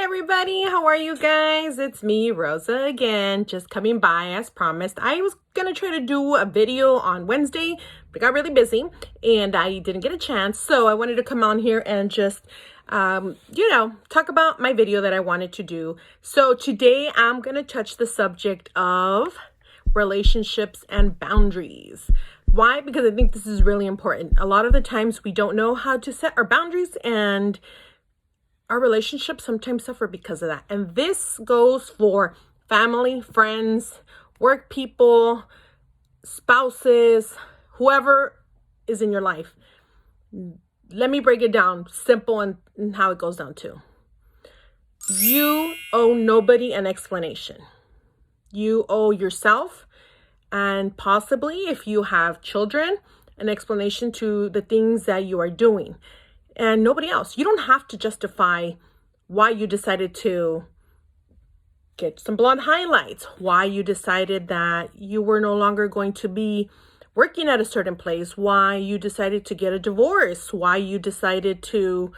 Everybody, how are you guys? It's me, Rosa, again, just coming by as promised. I was gonna try to do a video on Wednesday, but got really busy and I didn't get a chance. So I wanted to come on here and just, talk about my video that I wanted to do. So today I'm gonna touch the subject of relationships and boundaries. Why? Because I think this is really important. A lot of the times we don't know how to set our boundaries, and our relationships sometimes suffer because of that. And this goes for family, friends, work people, spouses, whoever is in your life. Let me break it down simple and how it goes down to. You owe nobody an explanation. You owe yourself, and possibly if you have children, an explanation to the things that you are doing. And nobody else. You don't have to justify why you decided to get some blonde highlights, why you decided that you were no longer going to be working at a certain place, why you decided to get a divorce, why you decided to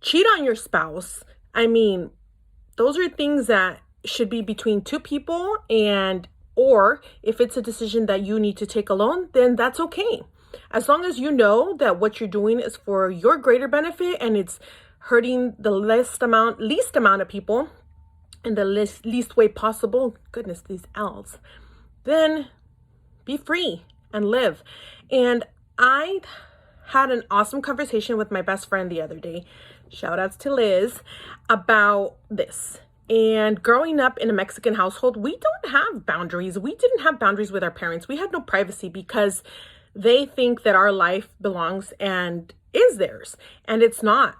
cheat on your spouse. I mean, those are things that should be between two people, or if it's a decision that you need to take alone, then that's okay. As long as you know that what you're doing is for your greater benefit and it's hurting the least amount of people in the least way possible, goodness, these L's, then be free and live. And I had an awesome conversation with my best friend the other day, shout outs to Liz, about this. And growing up in a Mexican household, we don't have boundaries. We didn't have boundaries with our parents. We had no privacy because they think that our life belongs and is theirs, and it's not.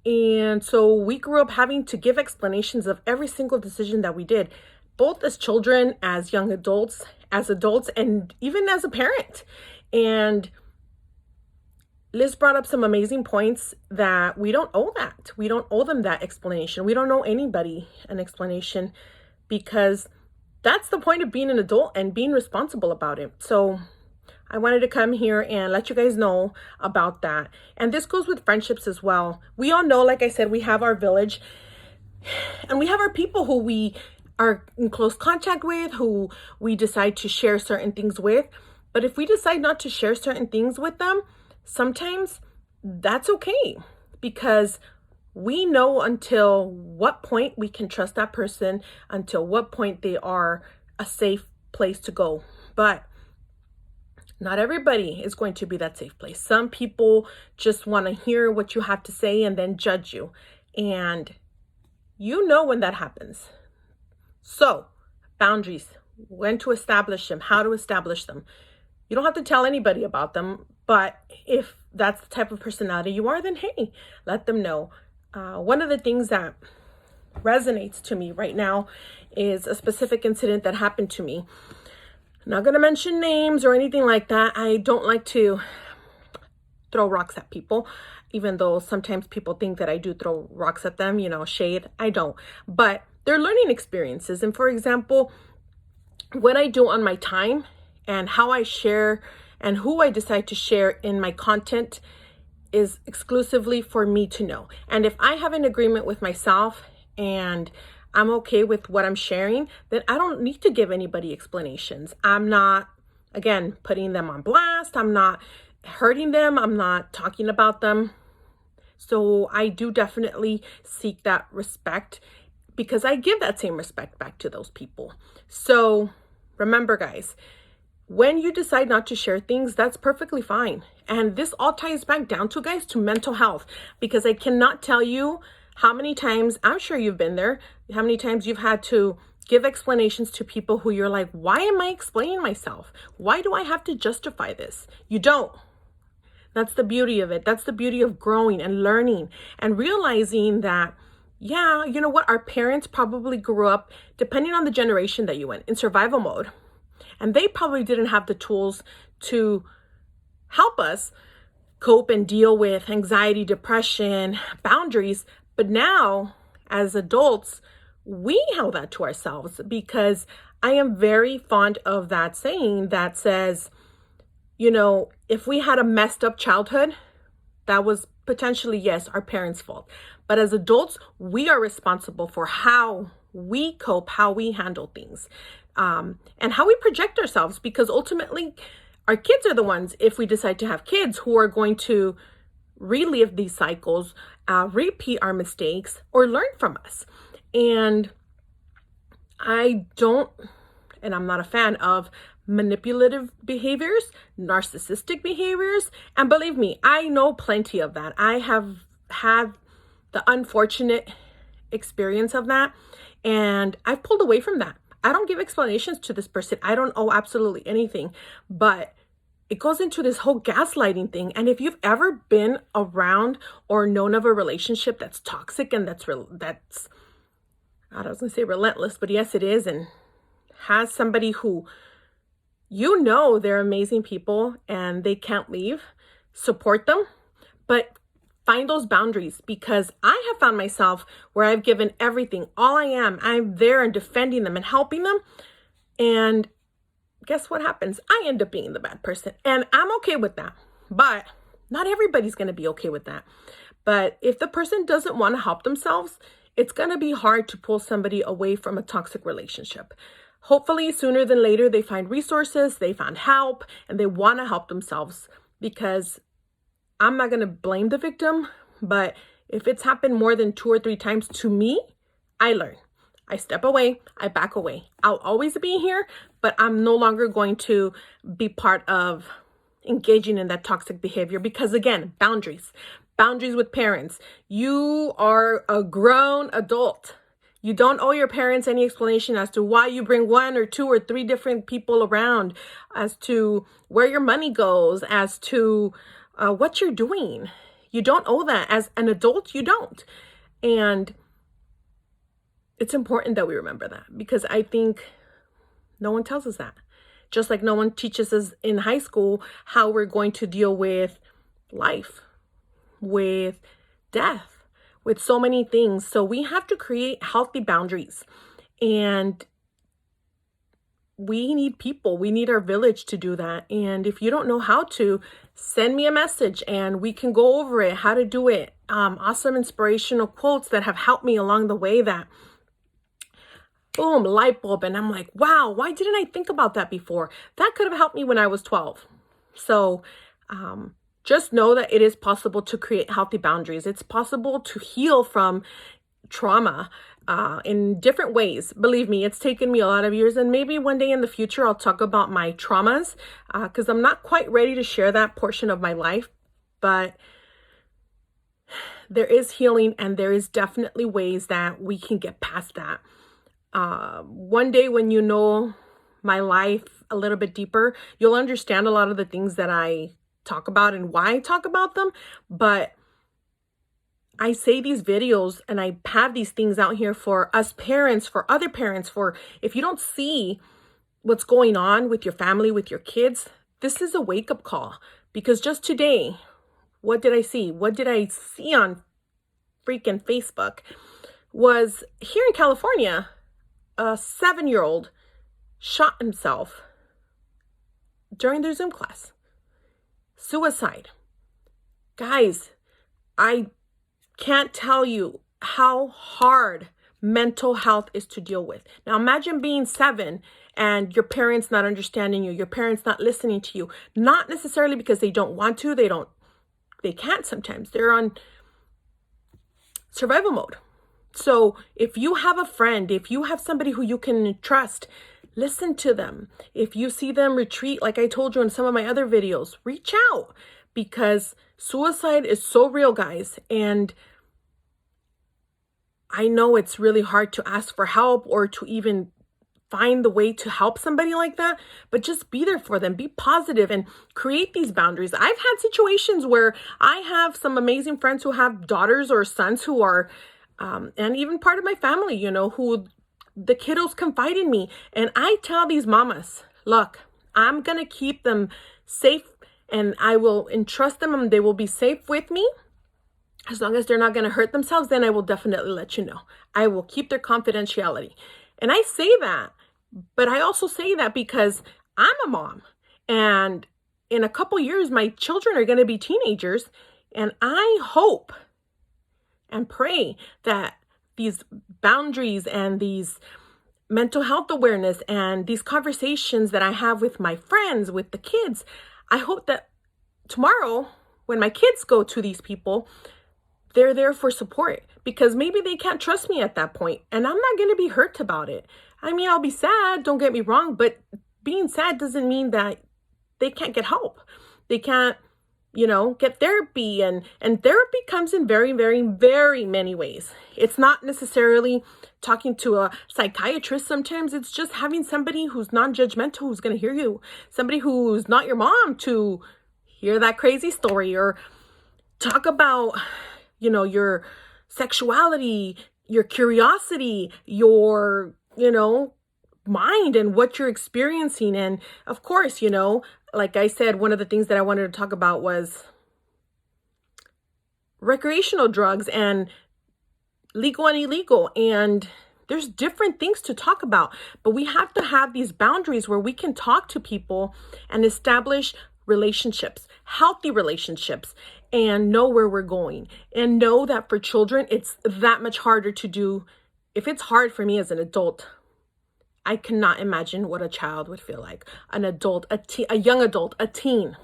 And so we grew up having to give explanations of every single decision that we did, both as children, as young adults, and even as a parent. And Liz brought up some amazing points that we don't owe that. We don't owe them that explanation. We don't owe anybody an explanation, because that's the point of being an adult and being responsible about it. So I wanted to come here and let you guys know about that. And this goes with friendships as well. We all know, like I said, we have our village and we have our people who we are in close contact with, who we decide to share certain things with. But if we decide not to share certain things with them, sometimes that's okay, because we know until what point we can trust that person, until what point they are a safe place to go. But not everybody is going to be that safe place. Some people just want to hear what you have to say and then judge you. And you know when that happens. So, boundaries, when to establish them, how to establish them. You don't have to tell anybody about them, but if that's the type of personality you are, then hey, let them know. One of the things that resonates to me right now is a specific incident that happened to me. Not going to mention names or anything like that. I don't like to throw rocks at people, even though sometimes people think that I do throw rocks at them, shade. I don't. But they're learning experiences. And for example, what I do on my time and how I share and who I decide to share in my content is exclusively for me to know. And if I have an agreement with myself and I'm okay with what I'm sharing, then I don't need to give anybody explanations. I'm not, again, putting them on blast. I'm not hurting them. I'm not talking about them. So I do definitely seek that respect, because I give that same respect back to those people. So remember, guys, when you decide not to share things, that's perfectly fine. And this all ties back down to, guys, to mental health, because I cannot tell you how many times, I'm sure you've been there, how many times you've had to give explanations to people who you're like, why am I explaining myself? Why do I have to justify this? You don't. That's the beauty of it. That's the beauty of growing and learning and realizing that, yeah, you know what? Our parents probably grew up, depending on the generation that you went, in survival mode. And they probably didn't have the tools to help us cope and deal with anxiety, depression, boundaries. But now, as adults, we have that to ourselves, because I am very fond of that saying that says, if we had a messed up childhood, that was potentially, yes, our parents' fault. But as adults, we are responsible for how we cope, how we handle things, and how we project ourselves, because ultimately our kids are the ones, if we decide to have kids, who are going to relive these cycles, repeat our mistakes, or learn from us. And I'm not a fan of manipulative behaviors, narcissistic behaviors. And believe me, I know plenty of that. I have had the unfortunate experience of that, and I've pulled away from that. I don't give explanations to this person. I don't owe absolutely anything, but it goes into this whole gaslighting thing. And if you've ever been around or known of a relationship that's toxic and that's I was gonna say relentless, but yes, it is, and has somebody who they're amazing people and they can't leave, support them, but find those boundaries, because I have found myself where I've given everything, all I am. I'm there and defending them and helping them. And guess what happens? I end up being the bad person, and I'm okay with that. But not everybody's going to be okay with that. But if the person doesn't want to help themselves, it's going to be hard to pull somebody away from a toxic relationship. Hopefully, sooner than later, they find resources, they find help, and they want to help themselves, because I'm not going to blame the victim. But if it's happened more than 2 or 3 times to me, I learn. I step away, I back away. I'll always be here, but I'm no longer going to be part of engaging in that toxic behavior, because again, boundaries with parents. You are a grown adult. You don't owe your parents any explanation as to why you bring 1 or 2 or 3 different people around, as to where your money goes, as to what you're doing. You don't owe that. As an adult, you don't. And it's important that we remember that, because I think no one tells us that. Just like no one teaches us in high school how we're going to deal with life, with death, with so many things. So we have to create healthy boundaries, and we need people. We need our village to do that. And if you don't know how to, send me a message and we can go over it, how to do it. Awesome inspirational quotes that have helped me along the way, that boom, light bulb. And I'm like, wow, why didn't I think about that before? That could have helped me when I was 12. So just know that it is possible to create healthy boundaries. It's possible to heal from trauma in different ways. Believe me, it's taken me a lot of years, and maybe one day in the future I'll talk about my traumas, because I'm not quite ready to share that portion of my life. But there is healing, and there is definitely ways that we can get past that. One day when you know my life a little bit deeper, you'll understand a lot of the things that I talk about and why I talk about them. But I say these videos and I have these things out here for us parents, for other parents, for if you don't see what's going on with your family, with your kids, this is a wake-up call. Because just today, what did I see? What did I see on freaking Facebook? Was here in California, a 7-year-old shot himself during their Zoom class. Suicide. Guys, I can't tell you how hard mental health is to deal with. Now imagine being 7 and your parents not understanding you, your parents not listening to you, not necessarily because they don't want to, they can't sometimes. They're on survival mode. So if you have a friend, if you have somebody who you can trust, listen to them. If you see them retreat, like I told you in some of my other videos, reach out, because suicide is so real, guys. And I know it's really hard to ask for help or to even find the way to help somebody like that, but just be there for them, be positive and create these boundaries. I've had situations where I have some amazing friends who have daughters or sons who are, and even part of my family, who the kiddos confide in me. And I tell these mamas, look, I'm going to keep them safe and I will entrust them and they will be safe with me. As long as they're not going to hurt themselves, then I will definitely let you know. I will keep their confidentiality. And I say that, but I also say that because I'm a mom. And in a couple years, my children are going to be teenagers. And I hope and pray that these boundaries and these mental health awareness and these conversations that I have with my friends, with the kids, I hope that tomorrow when my kids go to these people, they're there for support, because maybe they can't trust me at that point, and I'm not going to be hurt about it. I mean, I'll be sad, don't get me wrong, but being sad doesn't mean that they can't get help. They can't, get therapy, and therapy comes in very, very, very many ways. It's not necessarily talking to a psychiatrist. Sometimes it's just having somebody who's non-judgmental, who's going to hear you, somebody who's not your mom to hear that crazy story, or talk about, your sexuality, your curiosity, your, mind and what you're experiencing. And of course, like I said, one of the things that I wanted to talk about was recreational drugs and legal and illegal. And there's different things to talk about, but we have to have these boundaries where we can talk to people and establish relationships, healthy relationships, and know where we're going. And know that for children, it's that much harder to do. If it's hard for me as an adult, I cannot imagine what a child would feel like, an adult, a young adult, a teen.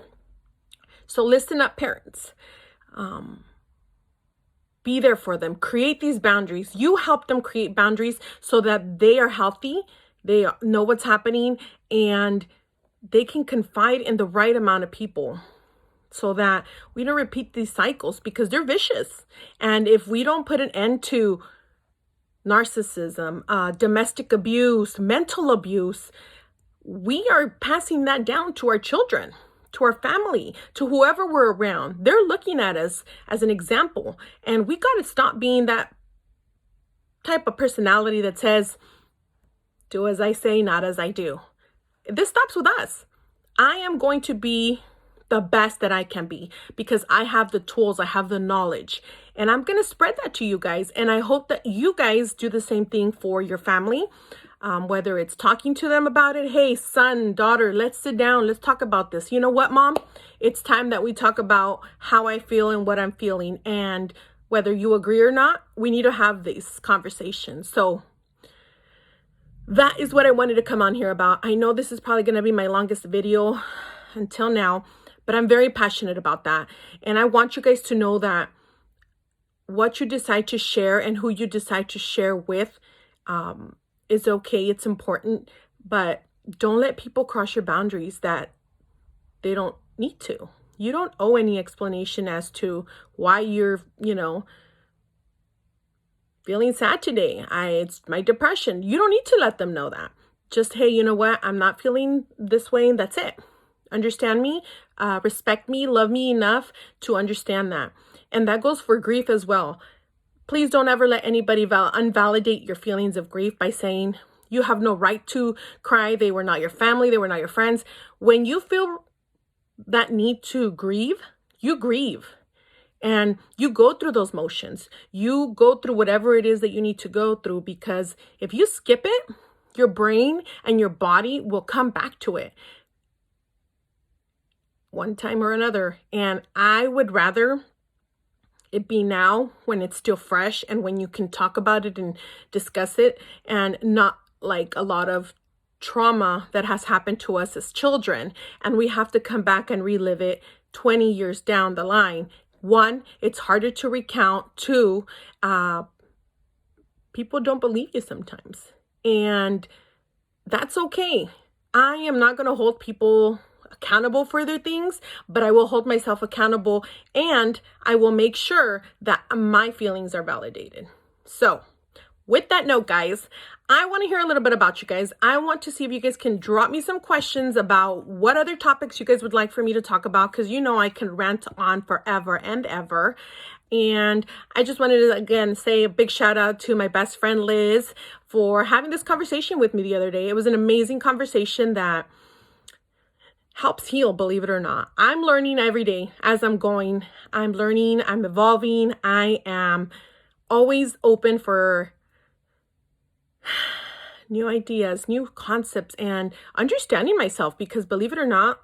So listen up, parents. Be there for them. Create these boundaries. You help them create boundaries so that they are healthy, they know what's happening, and they can confide in the right amount of people so that we don't repeat these cycles, because they're vicious. And if we don't put an end to narcissism, domestic abuse, mental abuse, we are passing that down to our children, to our family, to whoever we're around. They're looking at us as an example. And we got to stop being that type of personality that says, do as I say, not as I do. This stops with us. I am going to be the best that I can be because I have the tools, I have the knowledge, and I'm going to spread that to you guys. And I hope that you guys do the same thing for your family, whether it's talking to them about it. Hey, son, daughter, let's sit down. Let's talk about this. You know what, mom? It's time that we talk about how I feel and what I'm feeling. And whether you agree or not, we need to have these conversations. So that is what I wanted to come on here about. I know this is probably going to be my longest video until now, but I'm very passionate about that. And I want you guys to know that what you decide to share and who you decide to share with is okay. It's important, but don't let people cross your boundaries that they don't need to. You don't owe any explanation as to why you're, feeling sad today. It's my depression. You don't need to let them know that. Just, hey, you know what? I'm not feeling this way, and that's it. Understand me, respect me, love me enough to understand that. And that goes for grief as well. Please don't ever let anybody invalidate your feelings of grief by saying you have no right to cry. They were not your family. They were not your friends. When you feel that need to grieve, you grieve. And you go through those motions. You go through whatever it is that you need to go through, because if you skip it, your brain and your body will come back to it one time or another. And I would rather it be now, when it's still fresh and when you can talk about it and discuss it, and not like a lot of trauma that has happened to us as children, and we have to come back and relive it 20 years down the line. One, it's harder to recount. Two, people don't believe you sometimes, and that's okay. I am not going to hold people accountable for their things, but I will hold myself accountable, and I will make sure that my feelings are validated. So with that note, guys, I want to hear a little bit about you guys. I want to see if you guys can drop me some questions about what other topics you guys would like for me to talk about, because I can rant on forever and ever. And I just wanted to, again, say a big shout out to my best friend, Liz, for having this conversation with me the other day. It was an amazing conversation that helps heal, believe it or not. I'm learning every day as I'm going. I'm learning, I'm evolving. I am always open for new ideas, new concepts, and understanding myself, because believe it or not,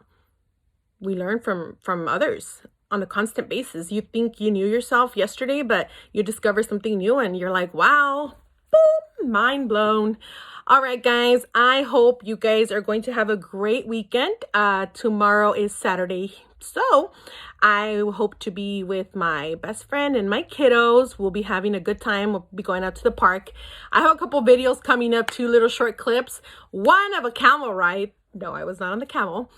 we learn from others. on a constant basis. You think you knew yourself yesterday, but you discover something new and you're like, wow, boom, mind blown. All right, guys, I hope you guys are going to have a great weekend. Tomorrow is Saturday, so I hope to be with my best friend and my kiddos. We'll be having a good time. We'll be going out to the park. I have a couple videos coming up, 2 little short clips. One of a camel ride. No, I was not on the camel.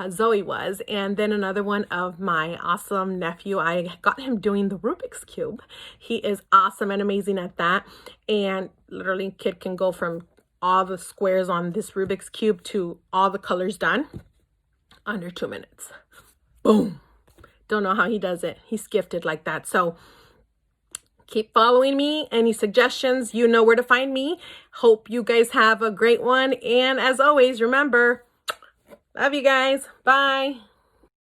Zoe was. And then another one of my awesome nephew. I got him doing the Rubik's Cube. He is awesome and amazing at that. And literally, kid can go from all the squares on this Rubik's Cube to all the colors done under 2 minutes. Boom. Don't know how he does it. He's gifted like that. So keep following me. Any suggestions, you know where to find me. Hope you guys have a great one. And as always, remember, love you guys. Bye.